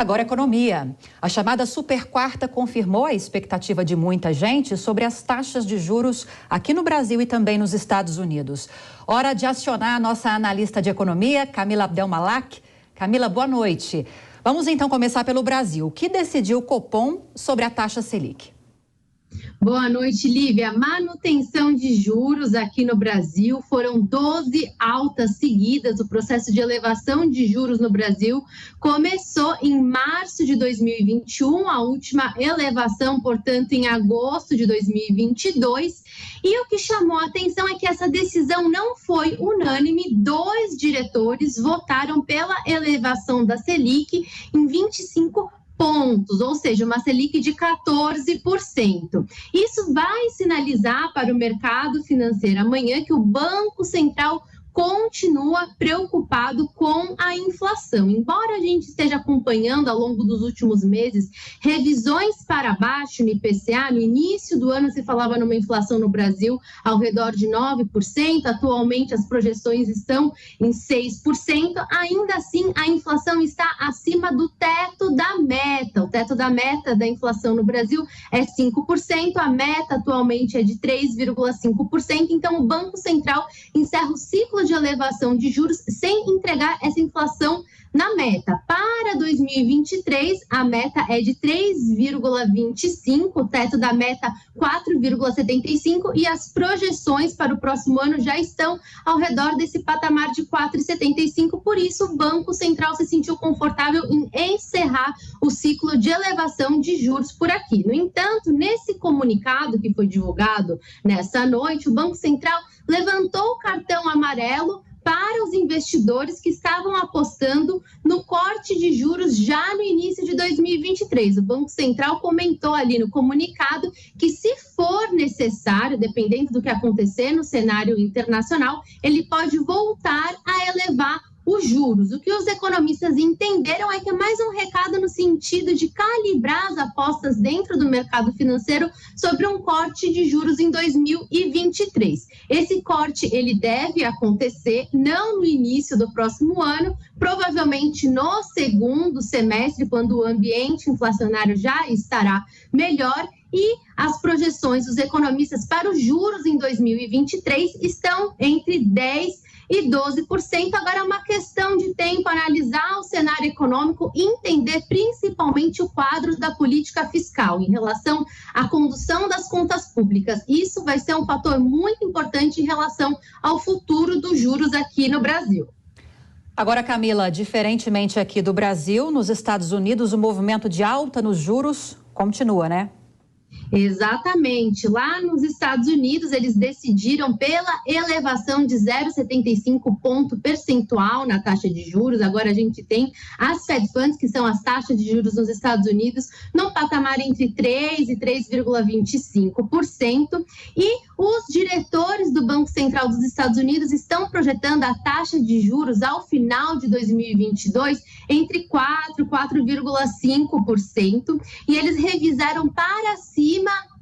Agora, economia. A chamada Super Quarta confirmou a expectativa de muita gente sobre as taxas de juros aqui no Brasil e também nos Estados Unidos. Hora de acionar a nossa analista de economia, Camila Abdelmalak. Camila, boa noite. Vamos então começar pelo Brasil. O que decidiu o Copom sobre a taxa Selic? Boa noite, Lívia. Manutenção de juros aqui no Brasil. Foram 12 altas seguidas. O processo de elevação de juros no Brasil começou em março de 2021, a última elevação, portanto, em agosto de 2022. E o que chamou a atenção é que essa decisão não foi unânime. 2 diretores votaram pela elevação da Selic em 25 pontos, ou seja, uma Selic de 14%. Isso vai sinalizar para o mercado financeiro amanhã que o Banco Central continua preocupado com a inflação. Embora a gente esteja acompanhando ao longo dos últimos meses revisões para baixo no IPCA, no início do ano se falava numa inflação no Brasil ao redor de 9%, atualmente as projeções estão em 6%, ainda assim a inflação está acima do teto da meta. O teto da meta da inflação no Brasil é 5%, a meta atualmente é de 3,5%, então o Banco Central encerra o ciclo de elevação de juros sem entregar essa inflação na meta. Para 2023, a meta é de 3,25%, o teto da meta 4,75% e as projeções para o próximo ano já estão ao redor desse patamar de 4,75%. Por isso, o Banco Central se sentiu confortável em encerrar o ciclo de elevação de juros por aqui. No entanto, nesse comunicado que foi divulgado nessa noite, o Banco Central levantou o cartão amarelo para os investidores que estavam apostando no corte de juros já no início de 2023. O Banco Central comentou ali no comunicado que, se for necessário, dependendo do que acontecer no cenário internacional, ele pode voltar a elevar os juros. O que os economistas entenderam é que é mais um recado no sentido de calibrar as apostas dentro do mercado financeiro sobre um corte de juros em 2023. Esse corte ele deve acontecer não no início do próximo ano, provavelmente no segundo semestre, quando o ambiente inflacionário já estará melhor. E as projeções dos economistas para os juros em 2023 estão entre 10% e 12%. Agora é uma questão de tempo analisar o cenário econômico e entender principalmente o quadro da política fiscal em relação à condução das contas públicas. Isso vai ser um fator muito importante em relação ao futuro dos juros aqui no Brasil. Agora, Camila, diferentemente aqui do Brasil, nos Estados Unidos, o movimento de alta nos juros continua, né? Exatamente. Lá nos Estados Unidos, eles decidiram pela elevação de 0,75 ponto percentual na taxa de juros. Agora a gente tem as Fed Funds, que são as taxas de juros nos Estados Unidos, num patamar entre 3% e 3,25%. E os diretores do Banco Central dos Estados Unidos estão projetando a taxa de juros ao final de 2022 entre 4% e 4,5%. E eles revisaram para cima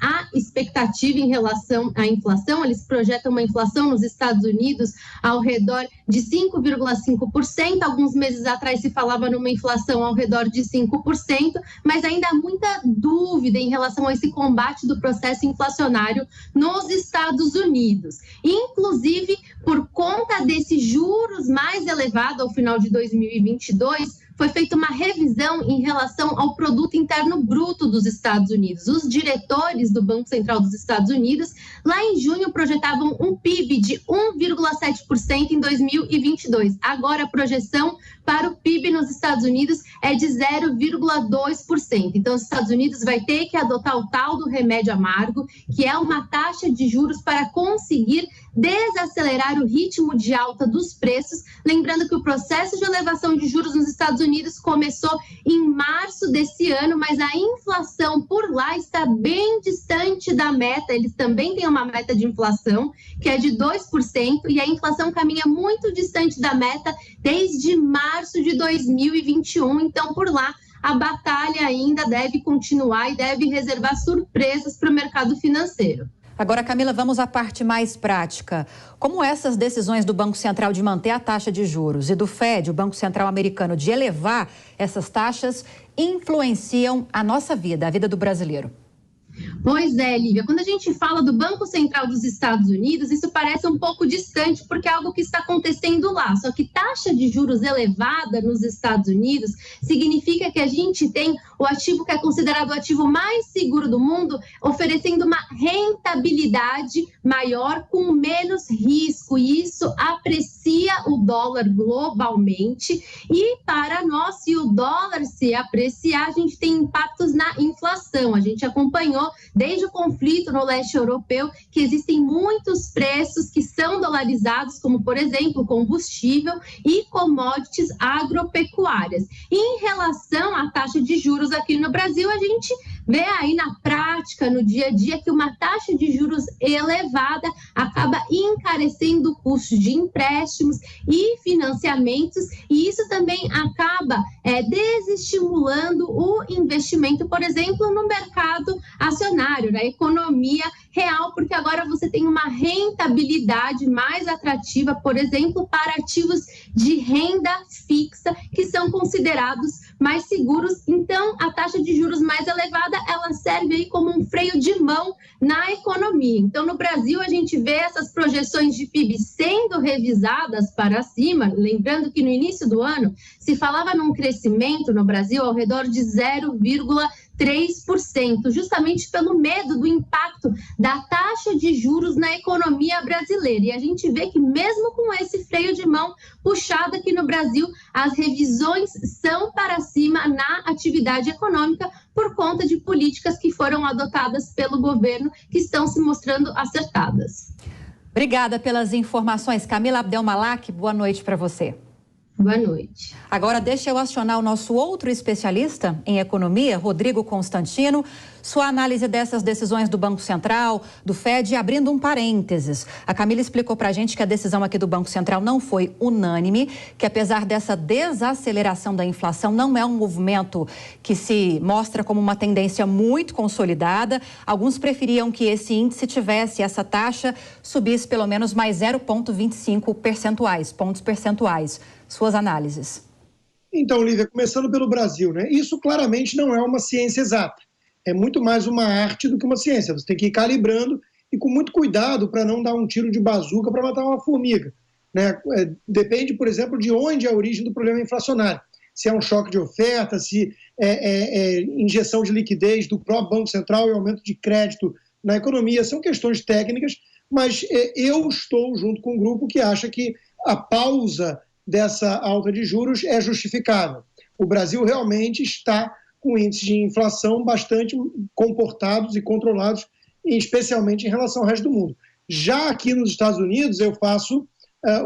a expectativa em relação à inflação. Eles projetam uma inflação nos Estados Unidos ao redor de 5,5%. Alguns meses atrás se falava numa inflação ao redor de 5%, mas ainda há muita dúvida em relação a esse combate do processo inflacionário nos Estados Unidos. Inclusive, por conta desses juros mais elevados ao final de 2022, foi feita uma revisão em relação ao produto interno bruto dos Estados Unidos. Os diretores do Banco Central dos Estados Unidos, lá em junho, projetavam um PIB de 1,7% em 2022. Agora, a projeção para o PIB nos Estados Unidos é de 0,2%. Então, os Estados Unidos vai ter que adotar o tal do remédio amargo, que é uma taxa de juros para conseguir desacelerar o ritmo de alta dos preços. Lembrando que o processo de elevação de juros nos Estados Unidos começou em março desse ano, mas a inflação por lá está bem distante da meta. Eles também têm uma meta de inflação, que é de 2%, e a inflação caminha muito distante da meta desde março de 2021. Então, por lá, a batalha ainda deve continuar e deve reservar surpresas para o mercado financeiro. Agora, Camila, vamos à parte mais prática. Como essas decisões do Banco Central de manter a taxa de juros e do Fed, o Banco Central americano, de elevar essas taxas, influenciam a nossa vida, a vida do brasileiro? Pois é, Lívia, quando a gente fala do Banco Central dos Estados Unidos, isso parece um pouco distante, porque é algo que está acontecendo lá. Só que taxa de juros elevada nos Estados Unidos significa que a gente tem o ativo que é considerado o ativo mais seguro do mundo, oferecendo uma rentabilidade maior com menos risco. E isso aprecia o dólar globalmente. E para nós, se o dólar se apreciar, a gente tem impactos na inflação. A gente acompanhou desde o conflito no leste europeu, que existem muitos preços que são dolarizados, como, por exemplo, combustível e commodities agropecuárias. E em relação à taxa de juros aqui no Brasil, a gente vê aí na prática, no dia a dia, que uma taxa de juros elevada acaba encarecendo custos de empréstimos e financiamentos, e isso também acaba desestimulando o investimento, por exemplo, no mercado acionário, na economia real, porque agora você tem uma rentabilidade mais atrativa, por exemplo, para ativos de renda fixa, que são considerados mais seguros. Então, a taxa de juros mais elevada, ela serve aí como um freio de mão na economia. Então, no Brasil, a gente vê essas projeções de PIB sendo revisadas para cima, lembrando que no início do ano se falava num crescimento no Brasil ao redor de 0,3%, justamente pelo medo do impacto da taxa de juros na economia brasileira. E a gente vê que mesmo com esse freio de mão puxado aqui no Brasil, as revisões são para cima na atividade econômica por conta de políticas que foram adotadas pelo governo, que estão se mostrando acertadas. Obrigada pelas informações, Camila Abdelmalak. Boa noite para você. Boa noite. Agora deixa eu acionar o nosso outro especialista em economia, Rodrigo Constantino. Sua análise dessas decisões do Banco Central, do Fed, abrindo um parênteses. A Camila explicou para a gente que a decisão aqui do Banco Central não foi unânime, que apesar dessa desaceleração da inflação, não é um movimento que se mostra como uma tendência muito consolidada. Alguns preferiam que esse índice tivesse, essa taxa, subisse pelo menos mais 0,25 pontos percentuais. Suas análises. Então, Lívia, começando pelo Brasil, né? Isso claramente não é uma ciência exata. É muito mais uma arte do que uma ciência. Você tem que ir calibrando e com muito cuidado para não dar um tiro de bazuca para matar uma formiga, né? Depende, por exemplo, de onde é a origem do problema inflacionário. Se é um choque de oferta, se é injeção de liquidez do próprio Banco Central e aumento de crédito na economia. São questões técnicas, mas eu estou junto com um grupo que acha que a pausa dessa alta de juros é justificável. O Brasil realmente está com índices de inflação bastante comportados e controlados, especialmente em relação ao resto do mundo. Já aqui nos Estados Unidos, eu faço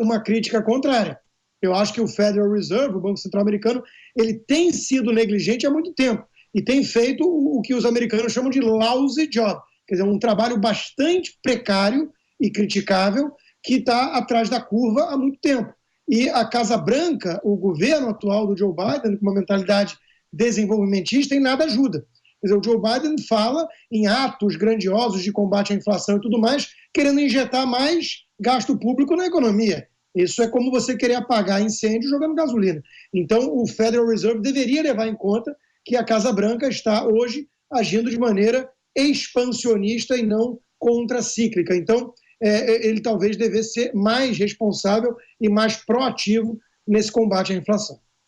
uma crítica contrária. Eu acho que o Federal Reserve, o Banco Central americano, ele tem sido negligente há muito tempo e tem feito o que os americanos chamam de lousy job, quer dizer, um trabalho bastante precário e criticável que está atrás da curva há muito tempo. E a Casa Branca, o governo atual do Joe Biden, com uma mentalidade desenvolvimentista, em nada ajuda. Quer dizer, o Joe Biden fala em atos grandiosos de combate à inflação e tudo mais, querendo injetar mais gasto público na economia. Isso é como você querer apagar incêndio jogando gasolina. Então, o Federal Reserve deveria levar em conta que a Casa Branca está hoje agindo de maneira expansionista e não contracíclica. Então, ele talvez devesse ser mais responsável e mais proativo nesse combate à inflação.